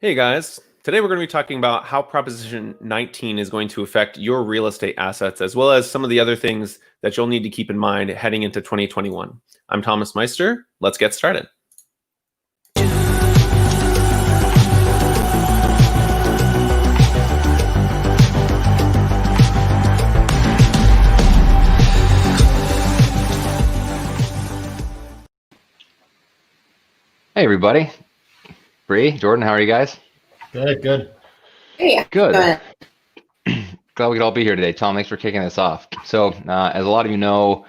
Hey guys, today we're going to be talking about how Proposition 19 is going to affect your real estate assets, as well as some of the other things that you'll need to keep in mind heading into 2021. I'm Thomas Meister. Let's get started. Hey everybody, Bree, Jordan, how are you guys? Good. Hey, Good. go Glad we could all be here today. Tom, thanks for kicking this off. So, as a lot of you know,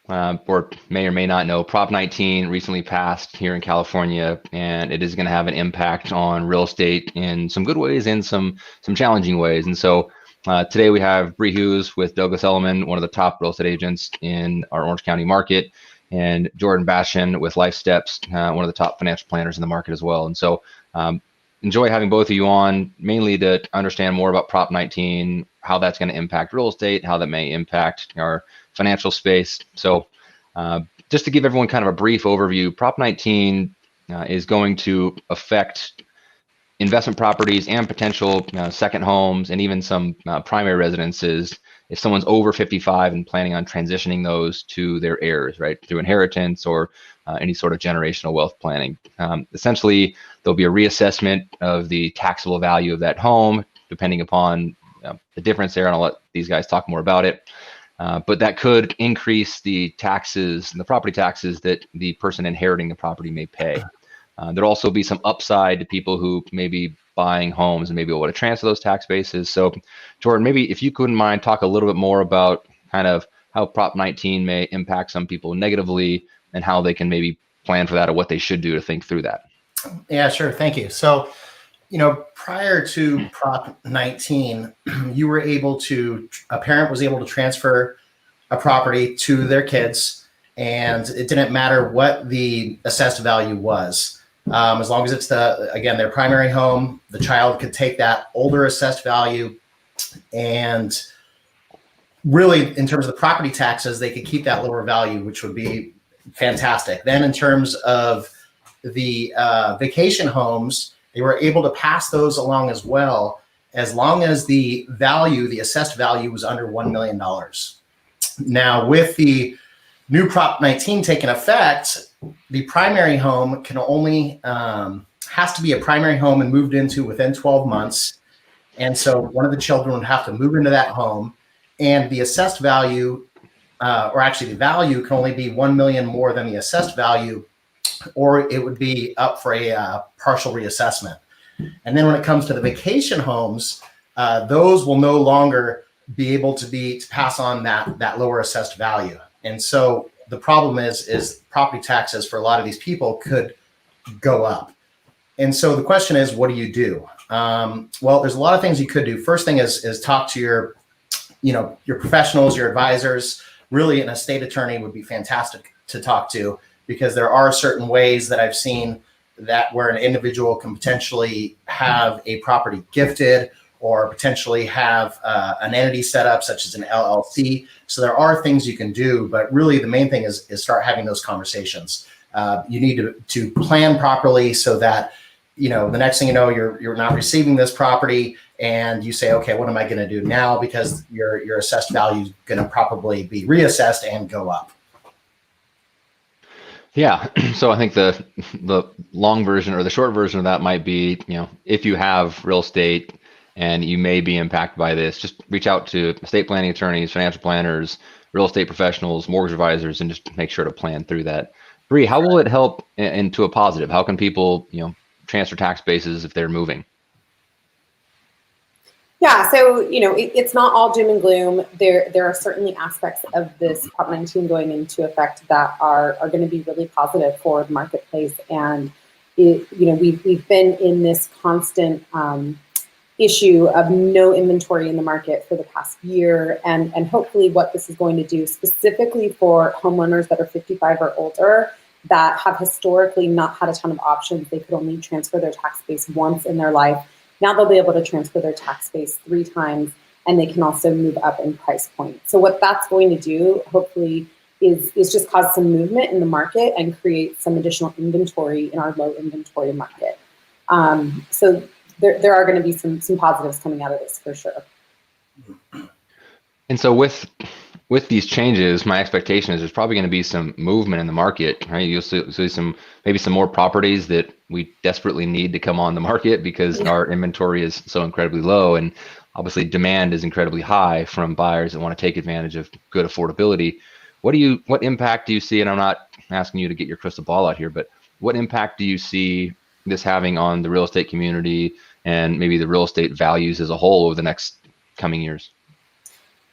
or may or may not know, Prop 19 recently passed here in California, and it is going to have an impact on real estate in some good ways and some challenging ways. And so, today we have Bree Hughes with Douglas Elliman, one of the top real estate agents in our Orange County market, and Jordan Bashan with Life Steps, one of the top financial planners in the market as well. And so, enjoy having both of you on, mainly to understand more about Prop 19, how that's going to impact real estate, how that may impact our financial space. So just to give everyone kind of a brief overview, Prop 19 is going to affect investment properties and potential second homes and even some primary residences if someone's over 55 and planning on transitioning those to their heirs, right, through inheritance or any sort of generational wealth planning. Essentially, there'll be a reassessment of the taxable value of that home, depending upon the difference there, and I'll let these guys talk more about it. But that could increase the taxes, the property taxes that the person inheriting the property may pay. There'll also be some upside to people who may be buying homes and maybe able to transfer those tax bases. So, Jordan, maybe if you couldn't mind, talk a little bit more about kind of how Prop 19 may impact some people negatively and how they can maybe plan for that or what they should do to think through that. Yeah, sure. Thank you. So, prior to Prop 19, you were able to, a parent was able to transfer a property to their kids, and it didn't matter what the assessed value was. As long as it's their primary home, the child could take that older assessed value, and really in terms of the property taxes, they could keep that lower value, which would be fantastic. Then in terms of the vacation homes, they were able to pass those along as well, as long as the value, the assessed value, was under $1 million. Now, with the new Prop 19 taking effect, the primary home can only has to be a primary home and moved into within 12 months. And so one of the children would have to move into that home, and the assessed value, or actually the value, can only be $1 million more than the assessed value, or it would be up for a partial reassessment. And then when it comes to the vacation homes, those will no longer be able to pass on that lower assessed value. And so the problem is property taxes for a lot of these people could go up. And so the question is, what do you do? Well, there's a lot of things you could do. First thing is talk to your professionals, your advisors. Really, an estate attorney would be fantastic to talk to, because there are certain ways that I've seen that where an individual can potentially have a property gifted or potentially have an entity set up, such as an LLC. So there are things you can do, but really the main thing is start having those conversations. You need to plan properly so that, the next thing you know, you're not receiving this property and you say, okay, what am I going to do now? Because your assessed value is going to probably be reassessed and go up. Yeah, so I think the long version or the short version of that might be, if you have real estate and you may be impacted by this, just reach out to estate planning attorneys, financial planners, real estate professionals, mortgage advisors, and just make sure to plan through that. Bree, how will it help into a positive? How can people, transfer tax bases if they're moving? Yeah, so it's not all doom and gloom. There are certainly aspects of this Prop 19 going into effect that are going to be really positive for the marketplace. And we've been in this constant issue of no inventory in the market for the past year, and hopefully what this is going to do specifically for homeowners that are 55 or older that have historically not had a ton of options. They could only transfer their tax base once in their life. Now they'll be able to transfer their tax base 3 times, and they can also move up in price point. So what that's going to do, hopefully, is just cause some movement in the market and create some additional inventory in our low inventory market. So there are going to be some positives coming out of this for sure. And so with these changes, my expectation is there's probably going to be some movement in the market, right? You'll see maybe some more properties that we desperately need to come on the market because our inventory is so incredibly low, and obviously demand is incredibly high from buyers that want to take advantage of good affordability. What impact do you see? And I'm not asking you to get your crystal ball out here, but what impact do you see this having on the real estate community and maybe the real estate values as a whole over the next coming years?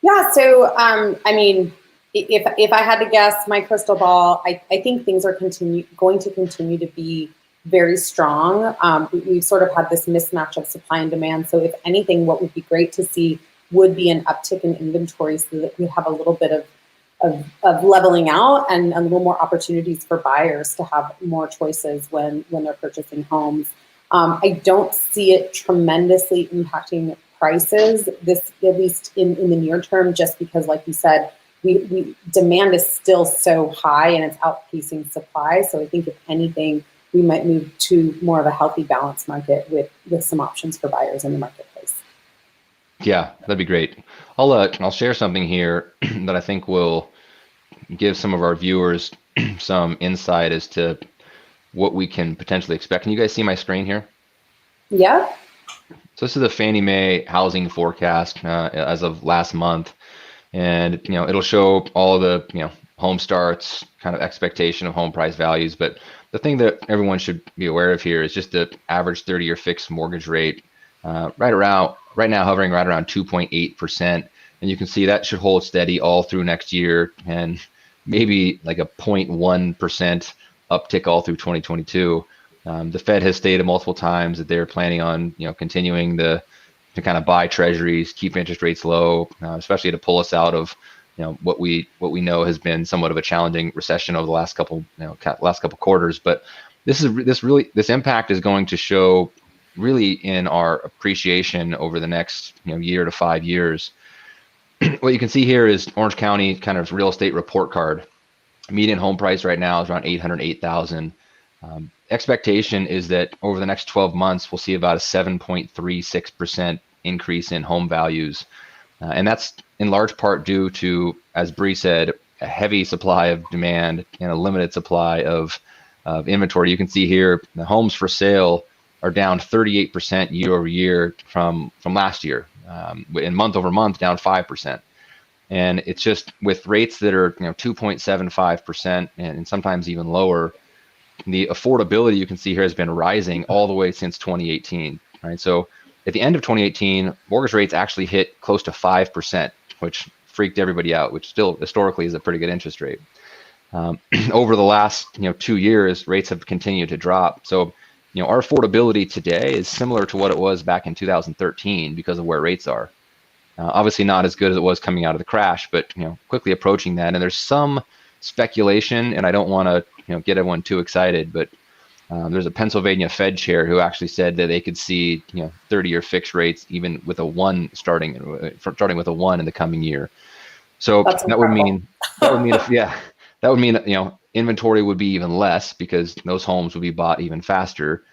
Yeah, so I mean, if I had to guess my crystal ball, I think things are going to continue to be very strong. We've sort of had this mismatch of supply and demand. So if anything, what would be great to see would be an uptick in inventory so that we have a little bit of leveling out and a little more opportunities for buyers to have more choices when they're purchasing homes. I don't see it tremendously impacting prices, this at least in the near term, just because, like you said, we demand is still so high and it's outpacing supply. So I think if anything, we might move to more of a healthy balance market with some options for buyers in the marketplace. Yeah, that'd be great. I'll share something here that I think will give some of our viewers some insight as to what we can potentially expect. Can you guys see my screen here? Yeah. So this is the Fannie Mae housing forecast as of last month, and it'll show all the home starts, kind of expectation of home price values. But the thing that everyone should be aware of here is just the average 30-year fixed mortgage rate, right now hovering right around 2.8%, and you can see that should hold steady all through next year, and maybe like a 0.1% uptick all through 2022. The Fed has stated multiple times that they're planning on continuing to kind of buy treasuries, keep interest rates low, especially to pull us out of what we know has been somewhat of a challenging recession over the last couple quarters. But this impact is going to show really in our appreciation over the next year to 5 years. What you can see here is Orange County kind of real estate report card. Median home price right now is around $808,000. Expectation is that over the next 12 months, we'll see about a 7.36% increase in home values. And that's in large part due to, as Bree said, a heavy supply of demand and a limited supply of inventory. You can see here the homes for sale are down 38% year over year from last year, and month over month down 5%. And it's just with rates that are 2.75% and sometimes even lower, the affordability you can see here has been rising all the way since 2018. Right, so at the end of 2018, mortgage rates actually hit close to 5%, which freaked everybody out, which still historically is a pretty good interest rate. Over the last 2 years, rates have continued to drop. So our affordability today is similar to what it was back in 2013 because of where rates are. Obviously not as good as it was coming out of the crash, but quickly approaching that. And there's some speculation, and I don't want to get everyone too excited, but there's a Pennsylvania Fed chair who actually said that they could see 30-year fixed rates even with a 1 starting with a 1 in the coming year. So that would mean inventory would be even less because those homes would be bought even faster.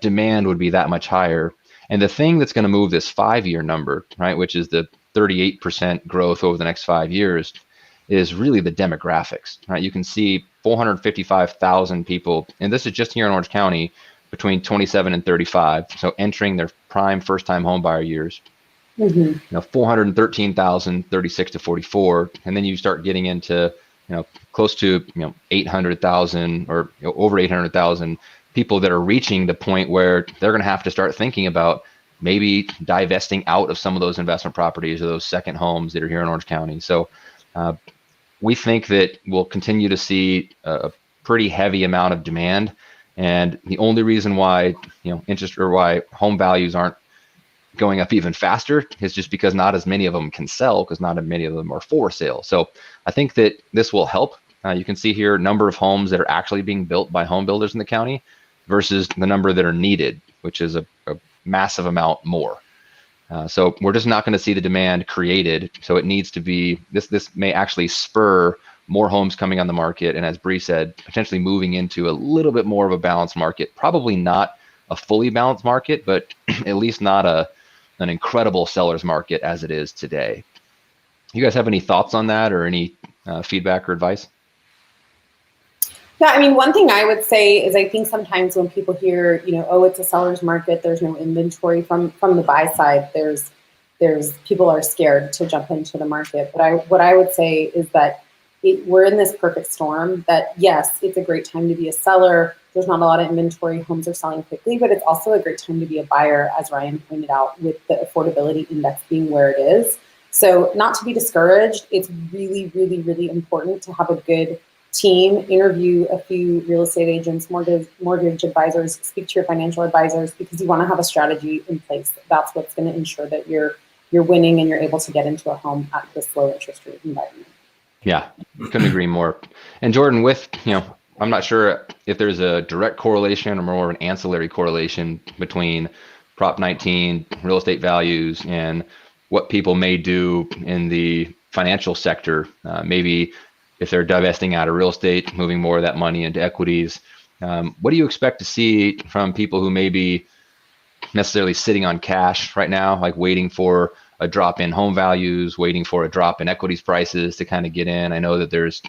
Demand would be that much higher. And the thing that's going to move this 5-year number, right, which is the 38% growth over the next 5 years, is really the demographics. Right, you can see 455,000 people, and this is just here in Orange County, between 27 and 35, so entering their prime first-time homebuyer years. 413,000, 36 to 44, and then you start getting into close to 800,000 or over 800,000 people that are reaching the point where they're going to have to start thinking about maybe divesting out of some of those investment properties or those second homes that are here in Orange County. So we think that we'll continue to see a pretty heavy amount of demand, and the only reason why why home values aren't going up even faster is just because not as many of them can sell, because not as many of them are for sale. So I think that this will help. You can see here number of homes that are actually being built by home builders in the county versus the number that are needed, which is a massive amount more. So we're just not going to see the demand created. So it needs to be, this may actually spur more homes coming on the market. And as Bree said, potentially moving into a little bit more of a balanced market, probably not a fully balanced market, but at least not an incredible seller's market as it is today. You guys have any thoughts on that, or any feedback or advice? Yeah, I mean, one thing I would say is I think sometimes when people hear, oh, it's a seller's market, there's no inventory from the buy side, there's people are scared to jump into the market. But what I would say is that we're in this perfect storm that, yes, it's a great time to be a seller. There's not a lot of inventory. Homes are selling quickly, but it's also a great time to be a buyer, as Ryan pointed out, with the affordability index being where it is. So not to be discouraged, it's really, really, really important to have a good team, interview a few real estate agents, mortgage advisors, speak to your financial advisors, because you want to have a strategy in place. That's what's going to ensure that you're winning and you're able to get into a home at this low interest rate environment. Yeah, couldn't agree more. And Jordan, with, I'm not sure if there's a direct correlation or more of an ancillary correlation between Prop 19, real estate values, and what people may do in the financial sector. Maybe if they're divesting out of real estate, moving more of that money into equities. What do you expect to see from people who may be necessarily sitting on cash right now, like waiting for a drop in home values, waiting for a drop in equities prices to kind of get in? I know that there's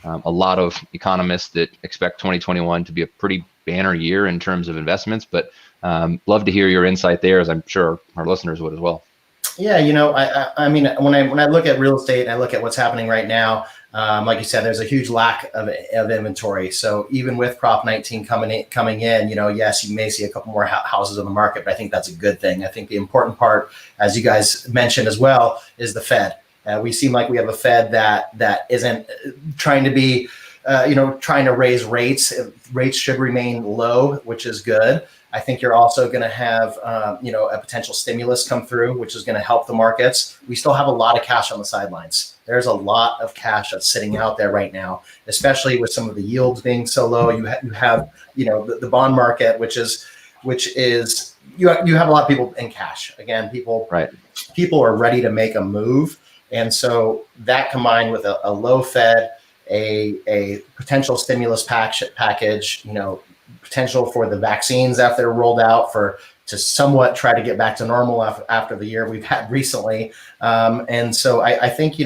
a lot of economists that expect 2021 to be a pretty banner year in terms of investments, but love to hear your insight there, as I'm sure our listeners would as well. Yeah, I mean, when I look at real estate and I look at what's happening right now, like you said, there's a huge lack of inventory. So even with Prop 19 coming in, yes, you may see a couple more houses on the market, but I think that's a good thing. I think the important part, as you guys mentioned as well, is the Fed. We seem like we have a Fed that isn't trying to be, trying to raise rates. Rates should remain low, which is good. I think you're also going to have, a potential stimulus come through, which is going to help the markets. We still have a lot of cash on the sidelines. There's a lot of cash that's sitting out there right now, especially with some of the yields being so low. You have, the bond market, which is you have a lot of people in cash. Again, people are ready to make a move, and so that combined with a low Fed, a potential stimulus package, potential for the vaccines after they're rolled out to somewhat try to get back to normal after the year we've had recently. And so I think,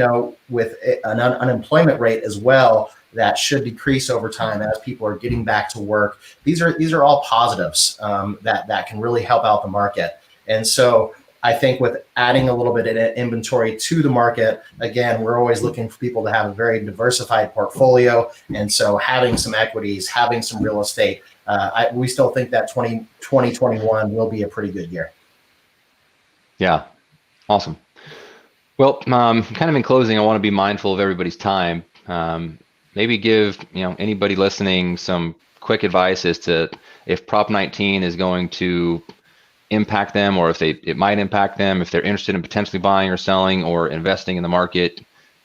with an unemployment rate as well, that should decrease over time as people are getting back to work. These are all positives that can really help out the market. And so I think with adding a little bit of inventory to the market, again, we're always looking for people to have a very diversified portfolio. And so having some equities, having some real estate, we still think that 2021 will be a pretty good year. Yeah, awesome. Well, kind of in closing, I want to be mindful of everybody's time. Maybe give anybody listening some quick advice as to if Prop 19 is going to impact them, or if it might impact them, if they're interested in potentially buying or selling or investing in the market.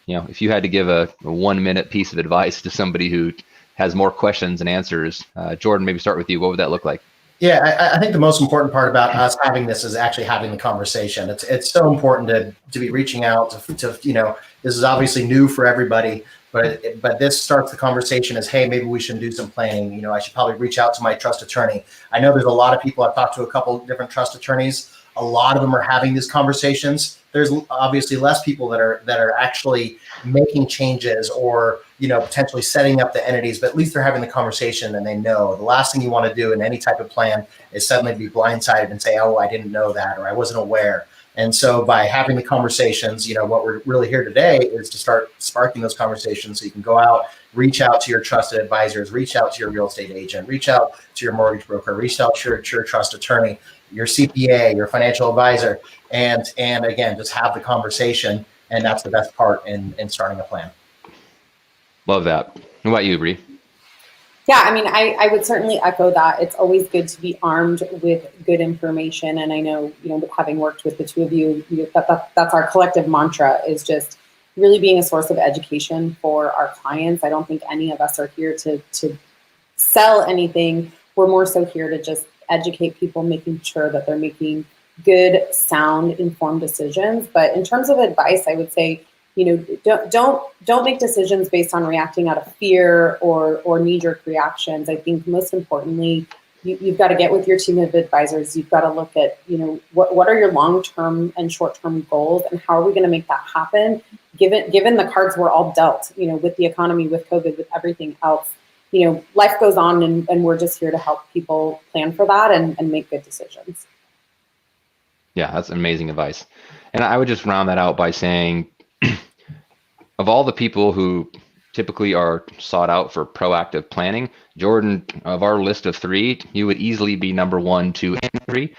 If you had to give a 1-minute piece of advice to somebody who has more questions than answers, Jordan, maybe start with you. What would that look like? Yeah, I think the most important part about us having this is actually having the conversation. It's so important to be reaching out to this is obviously new for everybody, but this starts the conversation as, hey, maybe we should do some planning. I should probably reach out to my trust attorney. I know there's a lot of people. I've talked to a couple of different trust attorneys. A lot of them are having these conversations. There's obviously less people that are actually making changes or potentially setting up the entities, but at least they're having the conversation and they know. The last thing you want to do in any type of plan is suddenly be blindsided and say, oh, I didn't know that, or I wasn't aware. And so by having the conversations, what we're really here today is to start sparking those conversations so you can go out, reach out to your trusted advisors, reach out to your real estate agent, reach out to your mortgage broker, reach out to your trust attorney, your CPA, your financial advisor, and again, just have the conversation. And that's the best part in starting a plan. Love that. What about you, Bree? Yeah, I mean, I would certainly echo that. It's always good to be armed with good information. And I know, having worked with the two of you, that's our collective mantra, is just really being a source of education for our clients. I don't think any of us are here to sell anything. We're more so here to just educate people, making sure that they're making good, sound, informed decisions. But in terms of advice, I would say, don't make decisions based on reacting out of fear or knee-jerk reactions. I think most importantly, you've got to get with your team of advisors. You've got to look at, what are your long-term and short-term goals, and how are we going to make that happen? Given the cards we're all dealt, with the economy, with COVID, with everything else, life goes on, and we're just here to help people plan for that and make good decisions. Yeah, that's amazing advice. And I would just round that out by saying, of all the people who typically are sought out for proactive planning, Jordan, of our list of 3, you would easily be number 1, 2, and 3.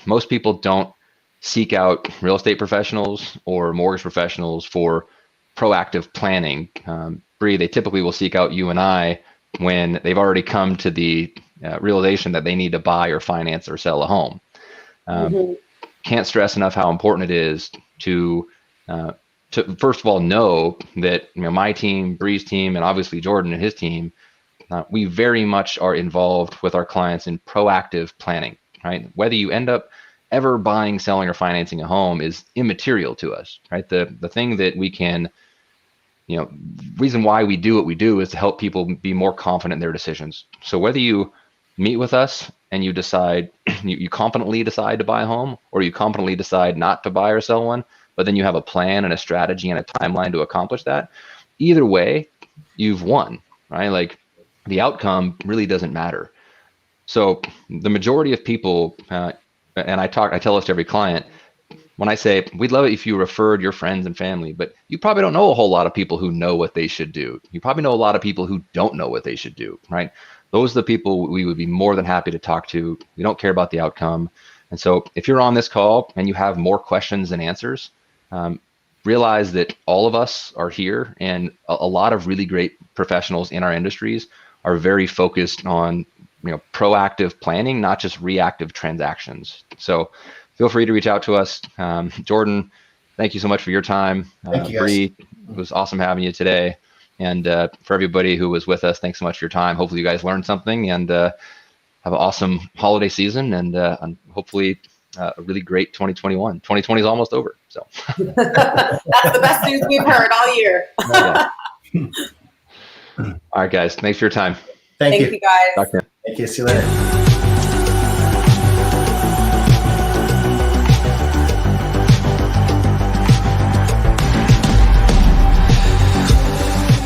Most people don't seek out real estate professionals or mortgage professionals for proactive planning. Bree, they typically will seek out you and I when they've already come to the realization that they need to buy or finance or sell a home. Can't stress enough how important it is to first of all know that my team, Bree's team, and obviously Jordan and his team, we very much are involved with our clients in proactive planning. Right? Whether you end up ever buying, selling, or financing a home is immaterial to us. Right? The thing that we can, reason why we do what we do is to help people be more confident in their decisions. So whether you meet with us and you decide, you confidently decide to buy a home, or you confidently decide not to buy or sell one, but then you have a plan and a strategy and a timeline to accomplish that, either way, you've won, right? Like, the outcome really doesn't matter. So the majority of people, and I tell this to every client, when I say, we'd love it if you referred your friends and family, but you probably don't know a whole lot of people who know what they should do. You probably know a lot of people who don't know what they should do, right? Those are the people we would be more than happy to talk to. We don't care about the outcome. And so if you're on this call and you have more questions than answers, realize that all of us are here, and a lot of really great professionals in our industries are very focused on proactive planning, not just reactive transactions. So feel free to reach out to us. Jordan, thank you so much for your time. Thank you, Bree, it was awesome having you today. And for everybody who was with us, thanks so much for your time. Hopefully you guys learned something, and have an awesome holiday season, and hopefully a really great 2021. 2020 is almost over. So that's the best news we've heard all year. Yeah. All right, guys. Thanks for your time. Thank you. Thank you, guys. Talk to you. Thank you. See you later.